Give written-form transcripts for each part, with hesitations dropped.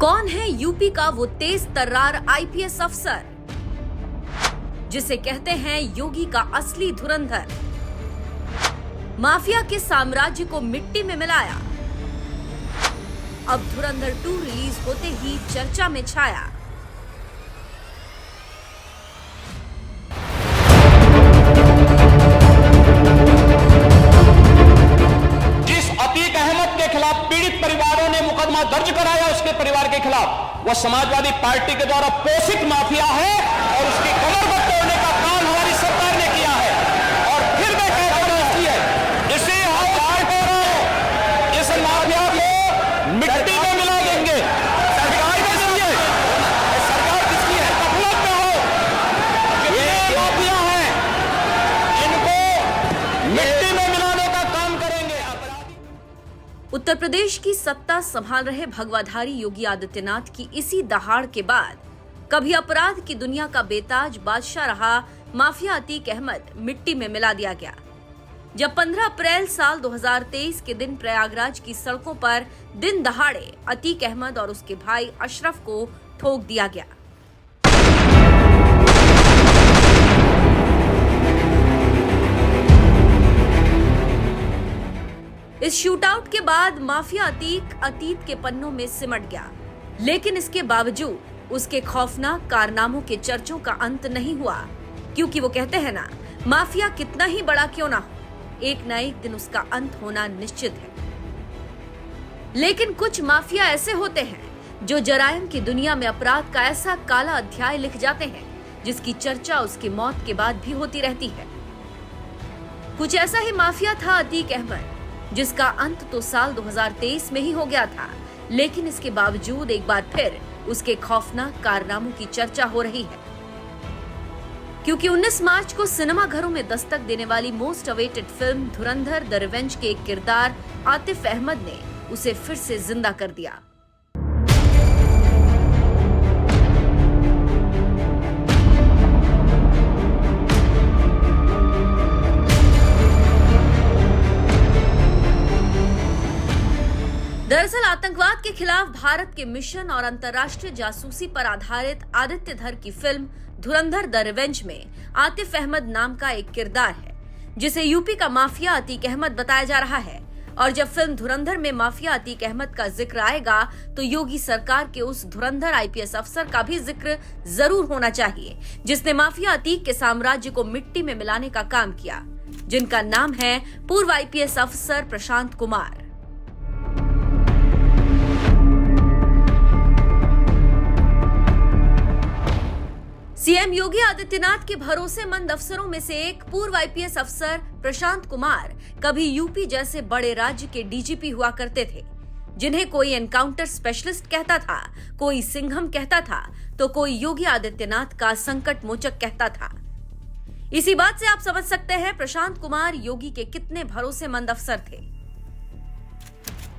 कौन है यूपी का वो तेज तर्रार आईपीएस अफसर जिसे कहते हैं योगी का असली धुरंधर? माफिया के साम्राज्य को मिट्टी में मिलाया। अब धुरंधर 2 रिलीज होते ही चर्चा में छाया। जिस अतीक अहमद के खिलाफ पीड़ित परिवारों ने मुकदमा दर्ज कराया, उसके परिवार के खिलाफ, वह समाजवादी पार्टी के द्वारा पोषित माफिया है और उसकी कमर को तोड़ने का काम हमारी सरकार ने किया है। और फिर मैं कहता हूं, इसे इस माफिया को मिट्टी में मिला देंगे। सरकार किसकी है? सरकार किसकी है? गफलत में हो। ये माफिया है, इनको मिट्टी में मिलाने का काम करेंगे। उत्तर प्रदेश की सत्ता संभाल रहे भगवाधारी योगी आदित्यनाथ की इसी दहाड़ के बाद कभी अपराध की दुनिया का बेताज बादशाह रहा माफिया अतीक अहमद मिट्टी में मिला दिया गया। जब 15 अप्रैल साल 2023 के दिन प्रयागराज की सड़कों पर दिन दहाड़े अतीक अहमद और उसके भाई अशरफ को ठोक दिया गया। इस शूटआउट के बाद माफिया अतीक अतीत के पन्नों में सिमट गया, लेकिन इसके बावजूद उसके खौफनाक कारनामों के चर्चों का अंत नहीं हुआ, क्योंकि वो कहते हैं ना, माफिया कितना ही बड़ा क्यों ना हो, एक न एक दिन उसका अंत होना निश्चित है। लेकिन कुछ माफिया ऐसे होते हैं जो जराइम की दुनिया में अपराध का ऐसा काला अध्याय लिख जाते हैं जिसकी चर्चा उसकी मौत के बाद भी होती रहती है। कुछ ऐसा ही माफिया था अतीक अहमद, जिसका अंत तो साल 2023 में ही हो गया था, लेकिन इसके बावजूद एक बार फिर उसके खौफनाक कारनामों की चर्चा हो रही है, क्योंकि 19 मार्च को सिनेमा घरों में दस्तक देने वाली most awaited film Dhurandhar the revenge के एक किरदार आतिफ अहमद ने उसे फिर से जिंदा कर दिया। दरअसल आतंकवाद के खिलाफ भारत के मिशन और अंतर्राष्ट्रीय जासूसी पर आधारित आदित्य धर की फिल्म धुरंधर द रिवेंज में आतिफ अहमद नाम का एक किरदार है, जिसे यूपी का माफिया अतीक अहमद बताया जा रहा है। और जब फिल्म धुरंधर में माफिया अतीक अहमद का जिक्र आएगा तो योगी सरकार के उस धुरंधर आईपीएस अफसर का भी जिक्र जरूर होना चाहिए, जिसने माफिया अतीक के साम्राज्य को मिट्टी में मिलाने का काम किया, जिनका नाम है पूर्व आईपीएस अफसर प्रशांत कुमार। सीएम योगी आदित्यनाथ के भरोसेमंद अफसरों में से एक पूर्व आईपीएस अफसर प्रशांत कुमार कभी यूपी जैसे बड़े राज्य के डीजीपी हुआ करते थे, जिन्हें कोई एनकाउंटर स्पेशलिस्ट कहता था, कोई सिंघम कहता था, तो कोई योगी आदित्यनाथ का संकट मोचक कहता था। इसी बात से आप समझ सकते हैं प्रशांत कुमार योगी के कितने भरोसेमंद अफसर थे।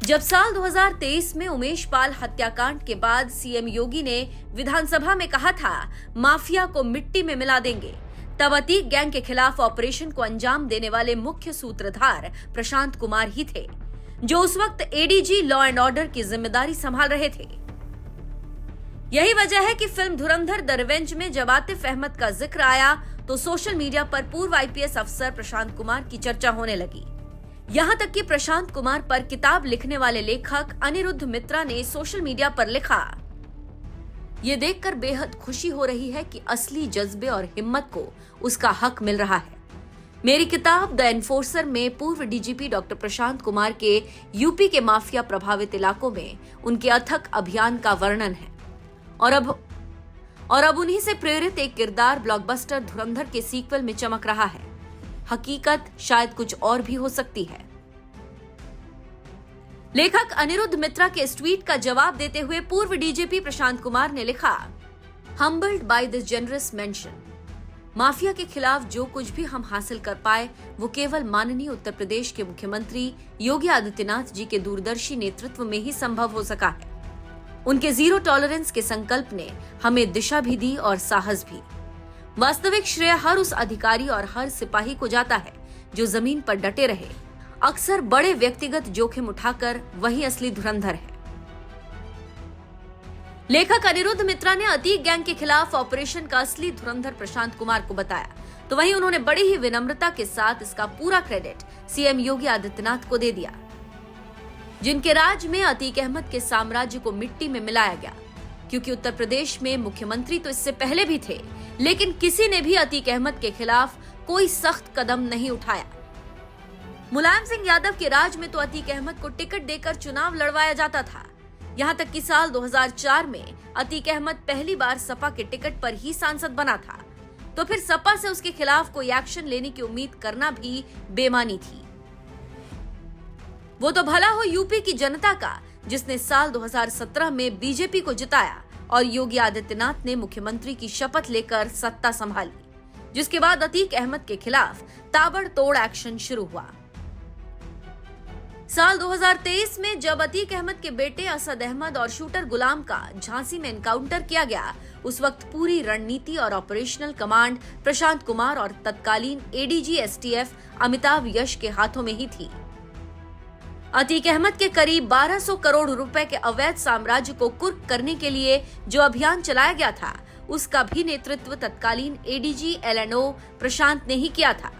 जब साल 2023 में उमेश पाल हत्याकांड के बाद सीएम योगी ने विधानसभा में कहा था माफिया को मिट्टी में मिला देंगे, तब अतीक गैंग के खिलाफ ऑपरेशन को अंजाम देने वाले मुख्य सूत्रधार प्रशांत कुमार ही थे, जो उस वक्त एडीजी लॉ एंड ऑर्डर की जिम्मेदारी संभाल रहे थे। यही वजह है कि फिल्म धुरंधर द रिवेंज में जब आतिफ अहमद का जिक्र आया तो सोशल मीडिया पर पूर्व आईपीएस अफसर प्रशांत कुमार की चर्चा होने लगी। यहाँ तक कि प्रशांत कुमार पर किताब लिखने वाले लेखक अनिरुद्ध मित्रा ने सोशल मीडिया पर लिखा, ये देखकर बेहद खुशी हो रही है कि असली जज्बे और हिम्मत को उसका हक मिल रहा है। मेरी किताब द एनफोर्सर में पूर्व डीजीपी डॉक्टर प्रशांत कुमार के यूपी के माफिया प्रभावित इलाकों में उनके अथक अभियान का वर्णन है, और अब उन्हीं से प्रेरित एक किरदार ब्लॉकबस्टर धुरंधर के सीक्वल में चमक रहा है। हकीकत शायद कुछ और भी हो सकती है। लेखक अनिरुद्ध मित्रा के इस ट्वीट का जवाब देते हुए पूर्व डीजीपी प्रशांत कुमार ने लिखा, humbled by this generous mention, mafia के खिलाफ जो कुछ भी हम हासिल कर पाए वो केवल माननीय उत्तर प्रदेश के मुख्यमंत्री योगी आदित्यनाथ जी के दूरदर्शी नेतृत्व में ही संभव हो सका है। उनके जीरो टॉलरेंस के संकल्प ने हमें दिशा भी दी और साहस भी। वास्तविक श्रेय हर उस अधिकारी और हर सिपाही को जाता है जो जमीन पर डटे रहे, अक्सर बड़े व्यक्तिगत जोखिम उठाकर वही असली धुरंधर है। लेखक अनिरुद्ध मित्रा ने अतीक गैंग के खिलाफ ऑपरेशन का असली धुरंधर प्रशांत कुमार को बताया, तो वहीं उन्होंने बड़ी ही विनम्रता के साथ इसका पूरा क्रेडिट सीएम योगी आदित्यनाथ को दे दिया, जिनके राज में अतीक अहमद के साम्राज्य को मिट्टी में मिलाया गया। क्योंकि उत्तर प्रदेश में मुख्यमंत्री तो इससे पहले भी थे, लेकिन किसी ने भी अतीक अहमद के खिलाफ कोई सख्त कदम नहीं उठाया। मुलायम सिंह यादव के राज में तो अतीक अहमद को टिकट देकर चुनाव लड़वाया जाता था। यहां तक कि साल 2004 में अतीक अहमद पहली बार सपा के टिकट पर ही सांसद बना था, तो फिर सपा से उसके खिलाफ कोई एक्शन लेने की उम्मीद करना भी बेमानी थी। वो तो भला हो यूपी की जनता का, जिसने साल 2017 में बीजेपी को जिताया और योगी आदित्यनाथ ने मुख्यमंत्री की शपथ लेकर सत्ता संभाली, जिसके बाद अतीक अहमद के खिलाफ ताबड़तोड़ एक्शन शुरू हुआ। साल 2023 में जब अतीक अहमद के बेटे असद अहमद और शूटर गुलाम का झांसी में एनकाउंटर किया गया, उस वक्त पूरी रणनीति और ऑपरेशनल कमांड प्रशांत कुमार और तत्कालीन एडीजी एसटीएफ अमिताभ यश के हाथों में ही थी। अतीक अहमद के करीब 1200 करोड़ रुपए के अवैध साम्राज्य को कुर्क करने के लिए जो अभियान चलाया गया था, उसका भी नेतृत्व तत्कालीन एडीजी एलएनओ प्रशांत ने ही किया था।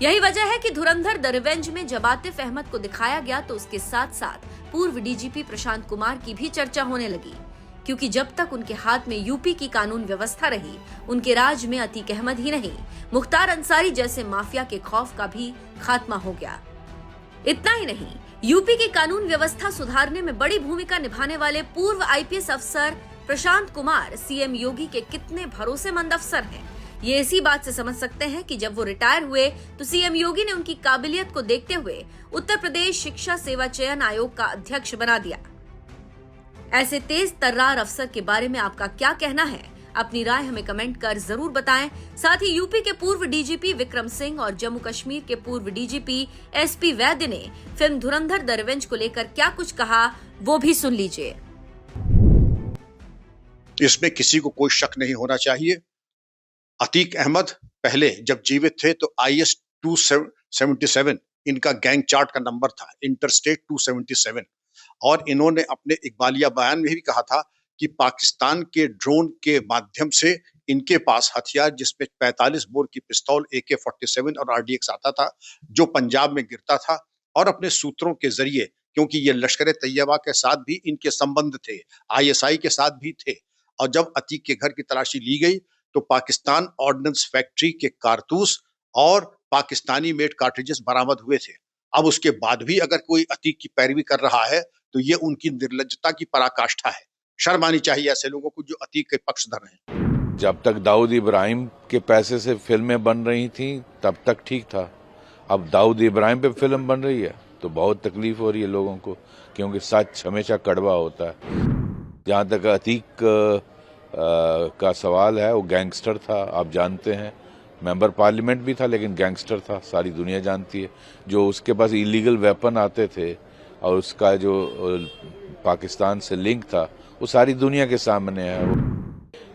यही वजह है कि धुरंधर द रिवेंज में जब आतिफ अहमद को दिखाया गया तो उसके साथ साथ पूर्व डीजीपी प्रशांत कुमार की भी चर्चा होने लगी, क्योंकि जब तक उनके हाथ में यूपी की कानून व्यवस्था रही, उनके राज में अतीक अहमद ही नहीं, मुख्तार अंसारी जैसे माफिया के खौफ का भी खात्मा हो गया। इतना ही नहीं, यूपी की कानून व्यवस्था सुधारने में बड़ी भूमिका निभाने वाले पूर्व आईपीएस अफसर प्रशांत कुमार सीएम योगी के कितने भरोसेमंद अफसर हैं, ये इसी बात से समझ सकते हैं कि जब वो रिटायर हुए तो सीएम योगी ने उनकी काबिलियत को देखते हुए उत्तर प्रदेश शिक्षा सेवा चयन आयोग का अध्यक्ष बना दिया। ऐसे तेज तर्रार अफसर के बारे में आपका क्या कहना है? अपनी राय हमें कमेंट कर जरूर बताएं। साथ ही यूपी के पूर्व डीजीपी विक्रम सिंह और जम्मू कश्मीर के पूर्व डीजीपी एसपी वैद्य ने फिल्म धुरंधर द रिवेंज को लेकर क्या कुछ कहा, वो भी सुन लीजिए। इसमें किसी को कोई शक नहीं होना चाहिए। अतीक अहमद पहले जब जीवित थे तो IS 277 इनका गैंग चार्ट का नंबर था, इंटरस्टेट 277, और इन्होंने अपने इकबालिया बयान में भी कहा था कि पाकिस्तान के ड्रोन के माध्यम से इनके पास हथियार, जिसमें 45 बोर की पिस्तौल, AK-47 और RDX आता था, जो पंजाब में गिरता था, और अपने सूत्रों के जरिए, क्योंकि ये लश्कर तैयबा के साथ भी इनके संबंध थे, ISI के साथ भी थे, और जब अतीक के घर की तलाशी ली गई तो पाकिस्तान ऑर्डिनेंस फैक्ट्री के कारतूस और पाकिस्तानी मेड कार्ट्रिजेस बरामद हुए थे। अब उसके बाद भी अगर कोई अतीक की पैरवी कर रहा है तो ये उनकी निर्लज्जता की पराकाष्ठा है। शर्म आनी चाहिए ऐसे लोगों को जो अतीक के पक्षधर हैं। जब तक दाऊद इब्राहिम के पैसे से फिल्में बन रही थी तब तक ठीक था। अब दाऊद इब्राहिम पे फिल्म बन रही है तो बहुत तकलीफ हो रही है लोगों को, क्योंकि सच हमेशा कड़वा होता है। जहाँ तक अतीक का सवाल है, वो गैंगस्टर था, आप जानते हैं, मेंबर पार्लियामेंट भी था लेकिन गैंगस्टर था, सारी दुनिया जानती है। जो उसके पास इलीगल वेपन आते थे और उसका जो पाकिस्तान से लिंक था, वो सारी दुनिया के सामने है।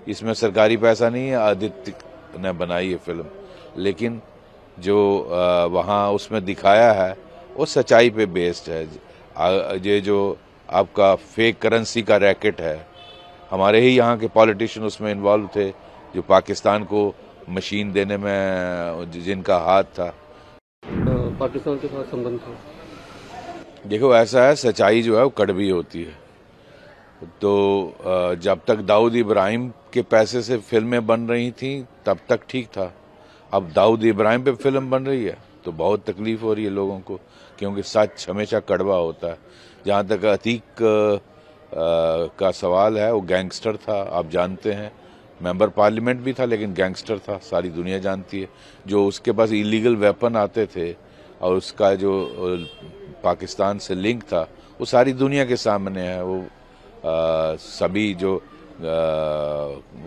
इसमें सरकारी पैसा नहीं है, आदित्य ने बनाई है फिल्म, लेकिन जो वहाँ उसमें दिखाया है वो सच्चाई पे बेस्ड है। ये जो आपका फेक करेंसी का रैकेट है, हमारे ही यहाँ के पॉलिटिशियन उसमें इन्वॉल्व थे, जो पाकिस्तान को मशीन देने में जिनका हाथ था। पाकिस्तान के साथ संबंध था। देखो ऐसा है, सच्चाई जो है वो कड़वी होती है। तो जब तक दाऊद इब्राहिम के पैसे से फिल्में बन रही थी तब तक ठीक था। अब दाऊद इब्राहिम पे फिल्म बन रही है तो बहुत तकलीफ हो रही है लोगों को, क्योंकि सच हमेशा कड़वा होता है। जहाँ तक अतीक का सवाल है, वो गैंगस्टर था, आप जानते हैं, मेंबर पार्लियामेंट भी था लेकिन गैंगस्टर था, सारी दुनिया जानती है। जो उसके पास इलीगल वेपन आते थे और उसका जो पाकिस्तान से लिंक था, वो सारी दुनिया के सामने है। वो सभी जो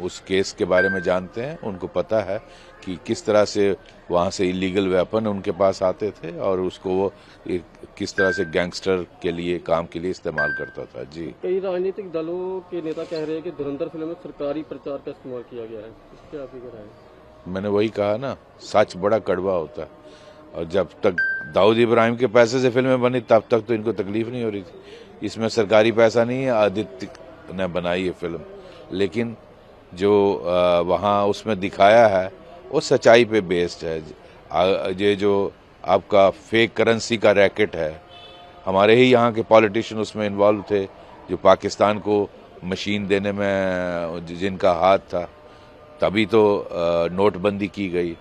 उस केस के बारे में जानते हैं, उनको पता है कि किस तरह से वहाँ से इलीगल वेपन उनके पास आते थे और उसको वो किस तरह से गैंगस्टर के लिए, काम के लिए इस्तेमाल करता था। जी, कई राजनीतिक दलों के नेता कह रहे हैं कि धुरंधर फिल्म में सरकारी प्रचार का इस्तेमाल किया गया है, इसके आप क्या राय है? मैंने वही कहा ना, सच बड़ा कड़वा होता है। और जब तक दाऊद इब्राहिम के पैसे से फिल्में बनी तब तक तो इनको तकलीफ नहीं हो रही थी, इसमें सरकारी पैसा नहीं है, आदित्य ने बनाई है फिल्म, लेकिन जो वहाँ उसमें दिखाया है वो सच्चाई पे बेस्ड है। ये जो आपका फेक करेंसी का रैकेट है, हमारे ही यहाँ के पॉलिटिशियन उसमें इन्वॉल्व थे, जो पाकिस्तान को मशीन देने में जिनका हाथ था, तभी तो नोटबंदी की गई।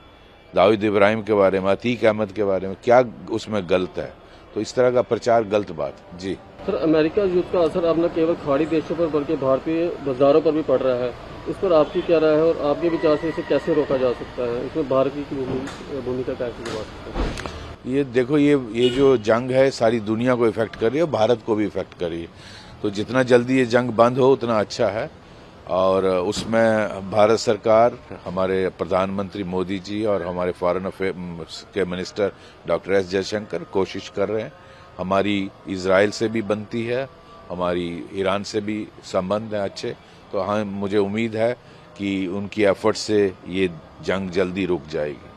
दाऊद इब्राहिम के बारे में, अतीक अहमद के बारे में क्या उसमें गलत है? तो इस तरह का प्रचार गलत बात जी। सर, अमेरिका युद्ध का असर अब न केवल खाड़ी देशों पर बल्कि भारतीय बाजारों पर भी पड़ रहा है। इस पर आपकी क्या राय है और आपके विचार से इसे कैसे रोका जा सकता है? इसमें भारत की भूमिका कैसे निभा सकता है? ये देखो, ये जो जंग है सारी दुनिया को इफेक्ट कर रही है, भारत को भी इफेक्ट कर रही है। तो जितना जल्दी ये जंग बंद हो उतना अच्छा है। और उसमें भारत सरकार, हमारे प्रधानमंत्री मोदी जी और हमारे फॉरेन अफेयर्स के मिनिस्टर डॉक्टर एस जयशंकर कोशिश कर रहे हैं। हमारी इजराइल से भी बनती है, हमारी ईरान से भी संबंध हैं अच्छे। तो हाँ, मुझे उम्मीद है कि उनकी एफर्ट से ये जंग जल्दी रुक जाएगी।